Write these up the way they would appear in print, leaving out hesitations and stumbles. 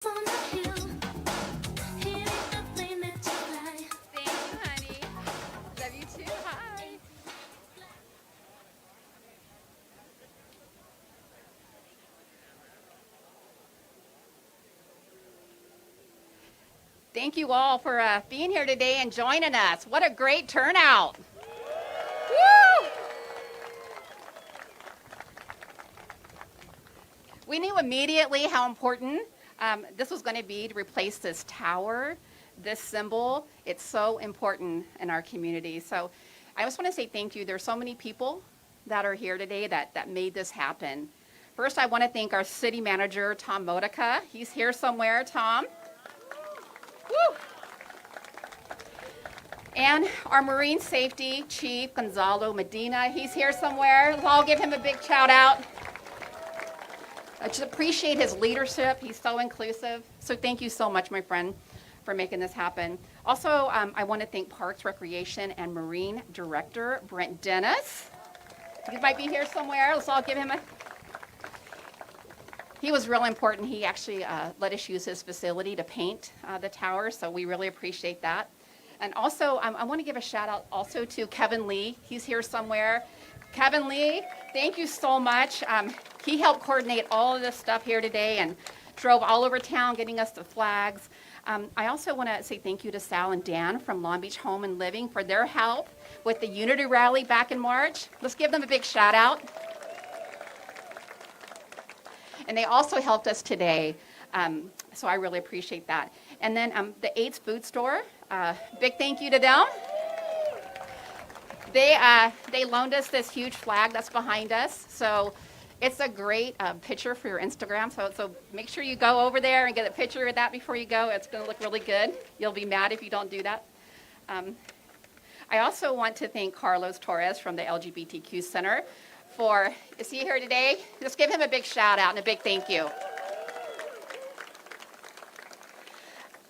On the hill, hearing the flame that you fly. Thank you, honey. Love you too. Hi. Thank you all for being here today and joining us. What a great turnout. Woo! We knew immediately how important this was going to be to replace this tower, this symbol. It's so important in our community. So I just want to say thank you. There's so many people that are here today that made this happen. First, I want to thank our city manager, Tom Modica. He's here somewhere, Tom. Woo! And our Marine Safety Chief, Gonzalo Medina. He's here somewhere. Let's all give him a big shout out. I just appreciate his leadership. He's so inclusive. So thank you so much, my friend, for making this happen. Also, I want to thank Parks, Recreation, and Marine Director Brent Dennis. He might be here somewhere. Let's all give him a... He was real important. He actually let us use his facility to paint the tower, so we really appreciate that. And also, I want to give a shout out also to Kevin Lee. He's here somewhere. Kevin Lee, thank you so much. He helped coordinate all of this stuff here today and drove all over town getting us the flags. I also want to say thank you to Sal and Dan from Long Beach Home and Living for their help with the Unity Rally back in March. Let's give them a big shout out. And they also helped us today, so I really appreciate that. And then the AIDS Food Store, big thank you to them. They loaned us this huge flag that's behind us, so it's a great picture for your Instagram. So make sure you go over there and get a picture of that before you go. It's going to look really good. You'll be mad if you don't do that. I also want to thank Carlos Torres from the LGBTQ Center for, is he here today? Just give him a big shout out and a big thank you.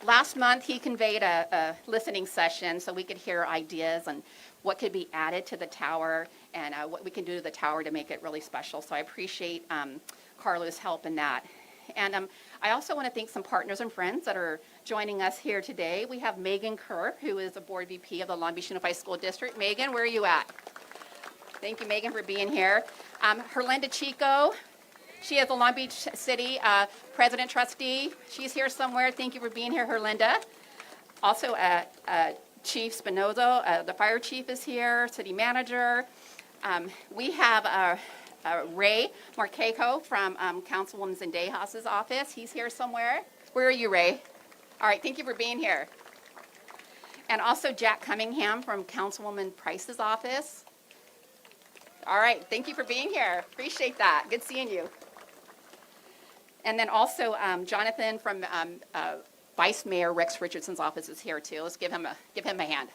Last month, he conveyed a listening session so we could hear ideas and what could be added to the tower and what we can do to the tower to make it really special. So I appreciate Carlos' help in that. And I also want to thank some partners and friends that are joining us here today. We have Megan Kerr, who is a board VP of the Long Beach Unified School District. Megan, where are you at? Thank you, Megan, for being here. Herlinda Chico, she is the Long Beach City President Trustee. She's here somewhere. Thank you for being here, Herlinda. Also, Chief Spinoza, the fire chief is here, city manager. We have Ray Marqueco from Councilwoman Zendejas' office. He's here somewhere. Where are you, Ray? All right, thank you for being here. And also Jack Cunningham from Councilwoman Price's office. All right, thank you for being here. Appreciate that. Good seeing you. And then also Jonathan from Vice Mayor Rex Richardson's office is here too. Let's give him a hand.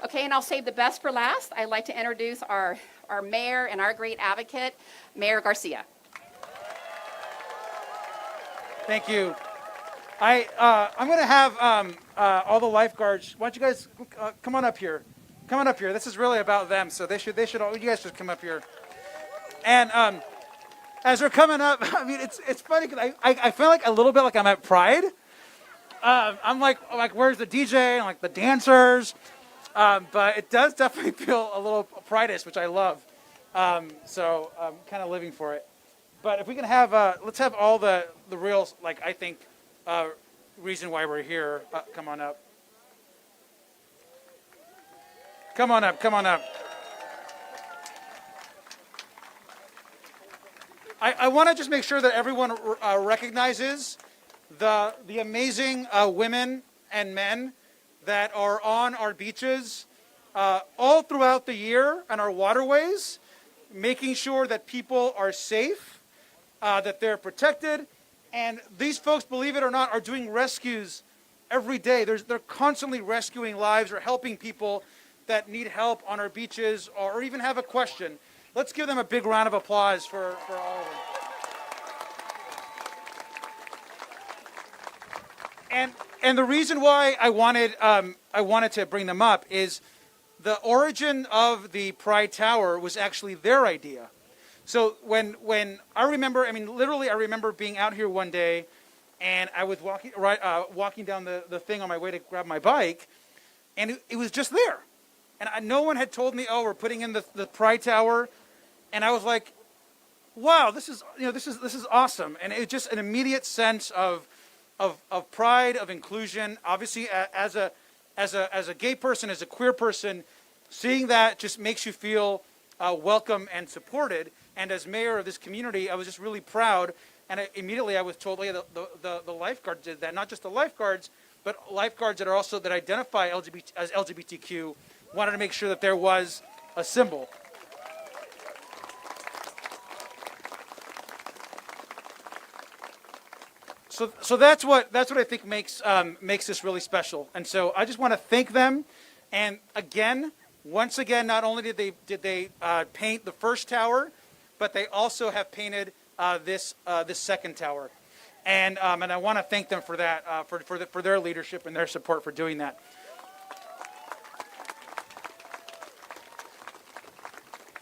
Okay, and I'll save the best for last. I'd like to introduce our mayor and our great advocate, Mayor Garcia. Thank you. I'm going to have all the lifeguards. Why don't you guys come on up here? Come on up here. This is really about them, so they should all. You guys should come up here. And as they're coming up, I mean, it's funny because I feel like a little bit like I'm at Pride. I'm like where's the DJ and like the dancers, but it does definitely feel a little Pride-ish, which I love. So I'm kind of living for it. But if we can have, let's have all the real, like I think, reason why we're here. Come on up. Come on up. Come on up. I want to just make sure that everyone recognizes the amazing women and men that are on our beaches all throughout the year and our waterways, making sure that people are safe, that they're protected. And these folks, believe it or not, are doing rescues every day. They're constantly rescuing lives or helping people that need help on our beaches or even have a question. Let's give them a big round of applause for all of them. And the reason why I wanted to bring them up is the origin of the Pride Tower was actually their idea. So when I remember, I mean, literally, I remember being out here one day, and I was walking down the thing on my way to grab my bike, and it was just there, and no one had told me, oh, we're putting in the Pride Tower, and I was like, wow, this is awesome, and it's just an immediate sense of pride, of inclusion. Obviously, as a gay person, as a queer person, seeing that just makes you feel welcome and supported. And as mayor of this community, I was just really proud. And immediately I was told, oh, yeah, the lifeguards did that. Not just the lifeguards, but lifeguards that identify as LGBTQ wanted to make sure that there was a symbol. So that's what I think makes this really special. And so I just want to thank them. And once again, not only did they paint the first tower, but they also have painted this second tower. And I want to thank them for that, for their leadership and their support for doing that.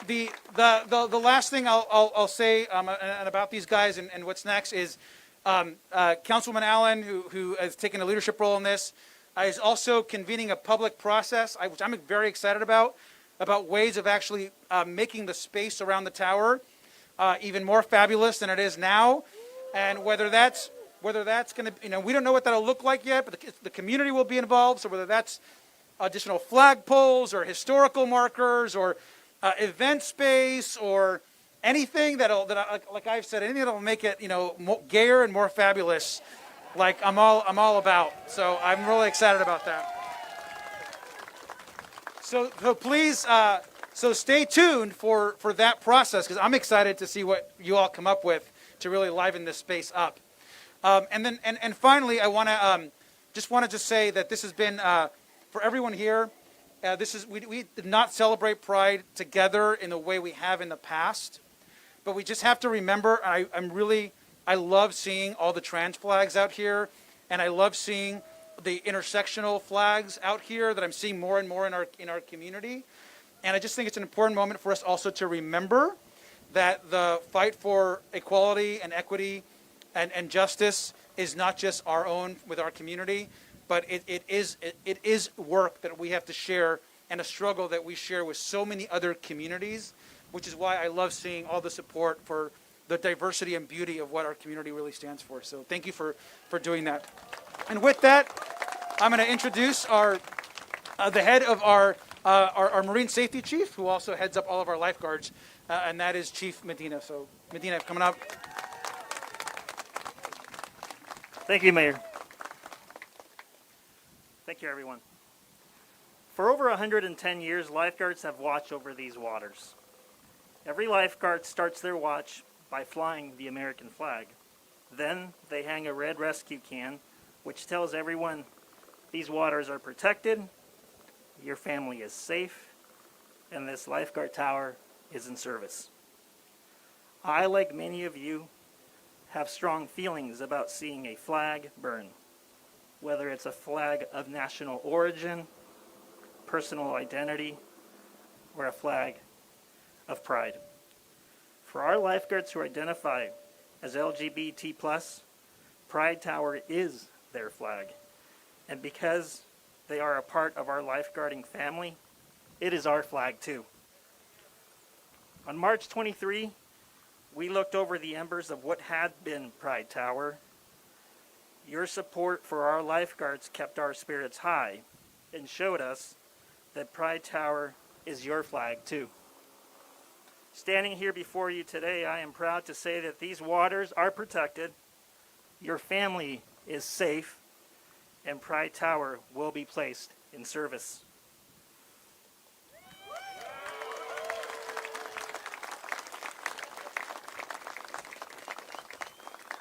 The last thing I'll say and about these guys and what's next is Councilwoman Allen, who has taken a leadership role in this, is also convening a public process, which I'm very excited about ways of actually making the space around the tower even more fabulous than it is now. And whether that's going to, we don't know what that'll look like yet, but the community will be involved. So whether that's additional flagpoles or historical markers or event space or anything like I've said, anything that'll make it, gayer and more fabulous, like I'm all about. So I'm really excited about that. So please, stay tuned for that process, because I'm excited to see what you all come up with to really liven this space up. And finally, I want to say that this has been for everyone here. We did not celebrate Pride together in the way we have in the past, but we just have to remember. I love seeing all the trans flags out here, and I love seeing the intersectional flags out here that I'm seeing more and more in our community. And I just think it's an important moment for us also to remember that the fight for equality and equity and justice is not just our own with our community, but it is work that we have to share and a struggle that we share with so many other communities, which is why I love seeing all the support for the diversity and beauty of what our community really stands for. So thank you for doing that. And with that, I'm going to introduce the head of our Marine Safety Chief, who also heads up all of our lifeguards, and that is Chief Medina. So Medina, coming up. Thank you, Mayor. Thank you, everyone. For over 110 years, lifeguards have watched over these waters. Every lifeguard starts their watch by flying the American flag. Then they hang a red rescue can, which tells everyone these waters are protected, your family is safe, and this lifeguard tower is in service. I, like many of you, have strong feelings about seeing a flag burn, whether it's a flag of national origin, personal identity, or a flag of pride. For our lifeguards who identify as LGBT+, Pride Tower is their flag. And because they are a part of our lifeguarding family, it is our flag too. On March 23, we looked over the embers of what had been Pride Tower. Your support for our lifeguards kept our spirits high and showed us that Pride Tower is your flag too. Standing here before you today, I am proud to say that these waters are protected, your family is safe, and Pride Tower will be placed in service.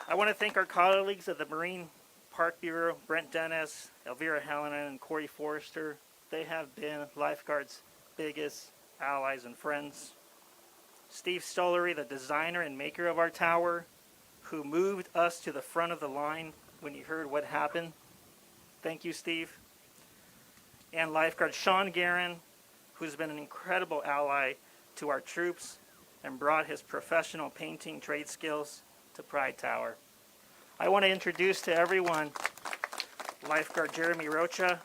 I want to thank our colleagues of the Marine Park Bureau, Brent Dennis, Elvira Hallinan, and Corey Forrester. They have been lifeguards' biggest allies and friends. Steve Stollery, the designer and maker of our tower, who moved us to the front of the line when he heard what happened. Thank you, Steve. And lifeguard Sean Guerin, who's been an incredible ally to our troops and brought his professional painting trade skills to Pride Tower. I want to introduce to everyone Lifeguard Jeremy Rocha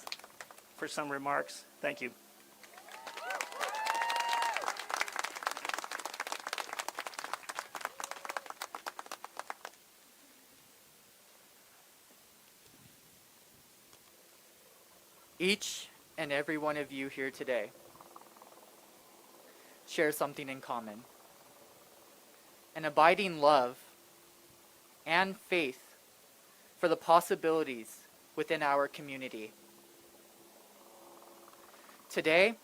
for some remarks. Thank you. Each and every one of you here today share something in common. An abiding love and faith for the possibilities within our community. Today,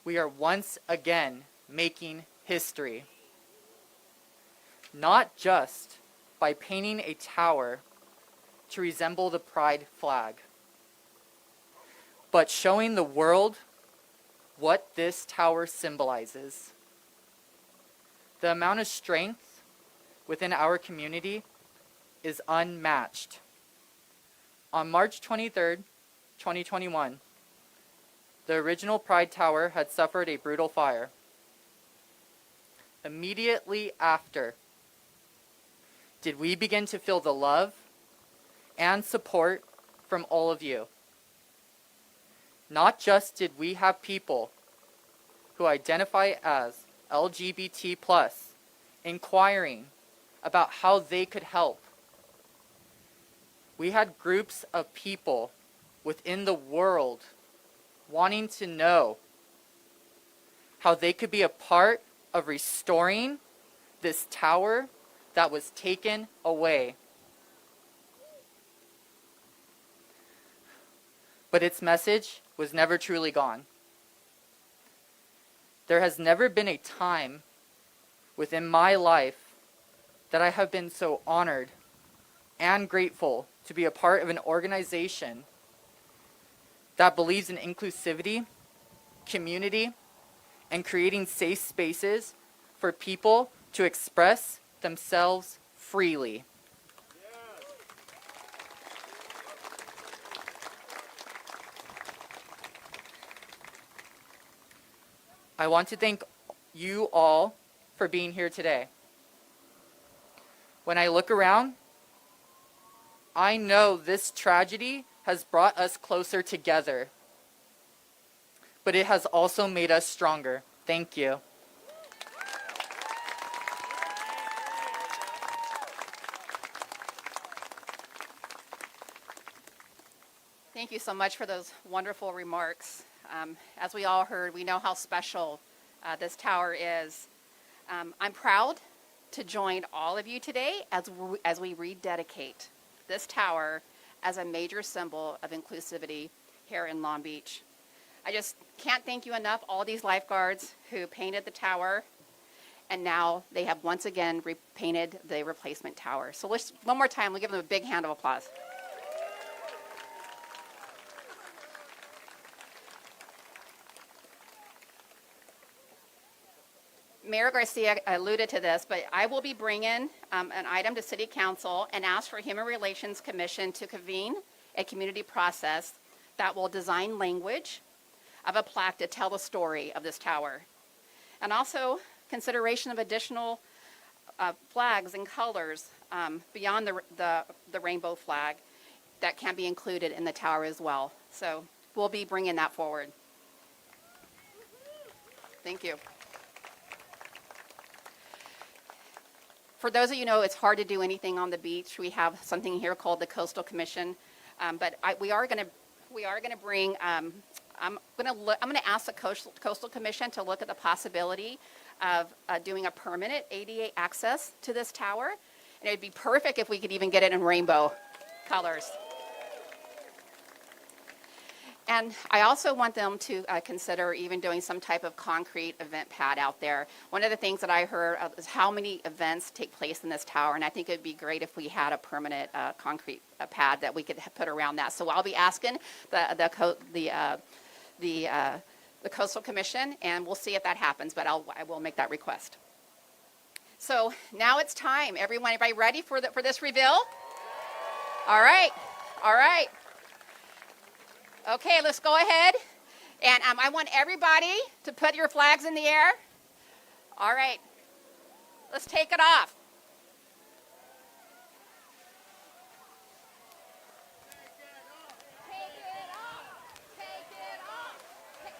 we are once again making history. Not just by painting a tower to resemble the Pride flag, but showing the world what this tower symbolizes. The amount of strength within our community is unmatched. On March 23rd, 2021, the original Pride Tower had suffered a brutal fire. Immediately after, did we begin to feel the love and support from all of you. Not just did we have people who identify as LGBT+, inquiring about how they could help. We had groups of people within the world wanting to know how they could be a part of restoring this tower that was taken away. But its message was never truly gone. There has never been a time within my life that I have been so honored and grateful to be a part of an organization that believes in inclusivity, community, and creating safe spaces for people to express themselves freely. I want to thank you all for being here today. When I look around, I know this tragedy has brought us closer together, but it has also made us stronger. Thank you. Thank you so much for those wonderful remarks. As we all heard, we know how special this tower is. I'm proud to join all of you today as we rededicate this tower as a major symbol of inclusivity here in Long Beach. I just can't thank you enough, all these lifeguards who painted the tower, and now they have once again repainted the replacement tower. So let's, one more time, we'll give them a big hand of applause. Mayor Garcia alluded to this, but I will be bringing an item to City Council and ask for Human Relations Commission to convene a community process that will design language of a plaque to tell the story of this tower. And also consideration of additional flags and colors beyond the rainbow flag that can be included in the tower as well. So we'll be bringing that forward. Thank you. For those of you who know, it's hard to do anything on the beach. We have something here called the Coastal Commission, but we are going to bring. I'm going to ask the Coastal Commission to look at the possibility of doing a permanent ADA access to this tower, and it'd be perfect if we could even get it in rainbow colors. And I also want them to consider even doing some type of concrete event pad out there. One of the things that I heard is how many events take place in this tower, and I think it'd be great if we had a permanent concrete pad that we could put around that. So I'll be asking the Coastal Commission, and we'll see if that happens, but I will make that request. So now it's time. Everybody ready for this reveal? All right. All right. Okay, let's go ahead. And I want everybody to put your flags in the air. All right, let's take it off. Take it off. Take it off. Take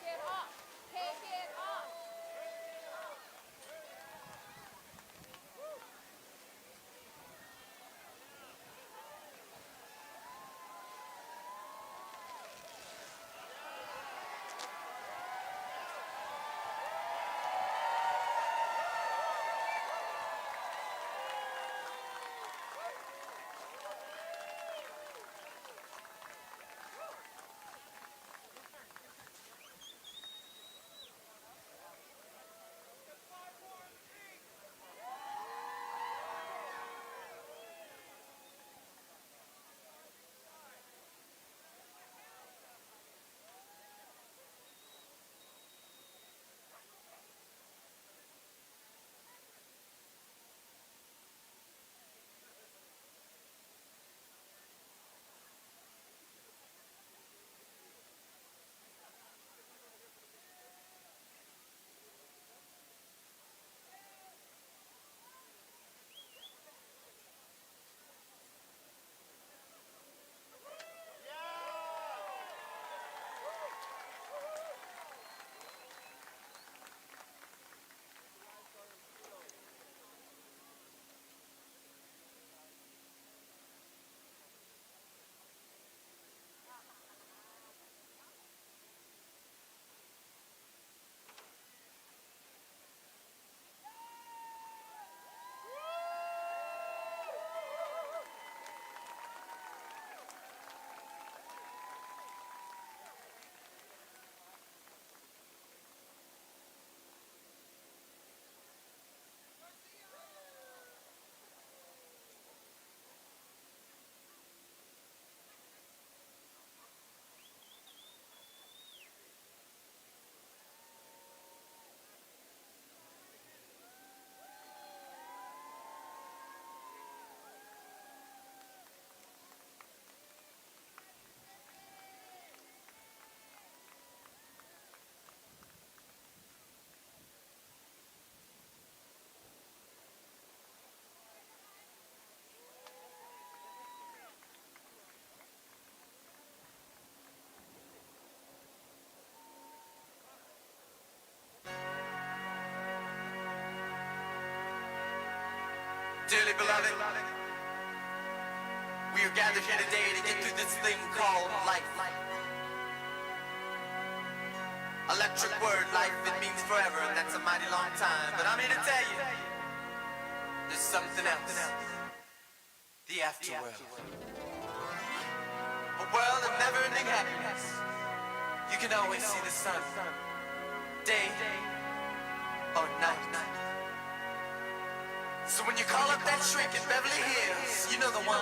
it off. Take it off. Dearly beloved, we are gathered here today to get through this thing called life. Electric word, life, it means forever, and that's a mighty long time. But I'm here to tell you, there's something else. The afterworld. A world of never-ending happiness. You can always see the sun, day or night. So when you call up that shrink in Beverly Hills, you know the one.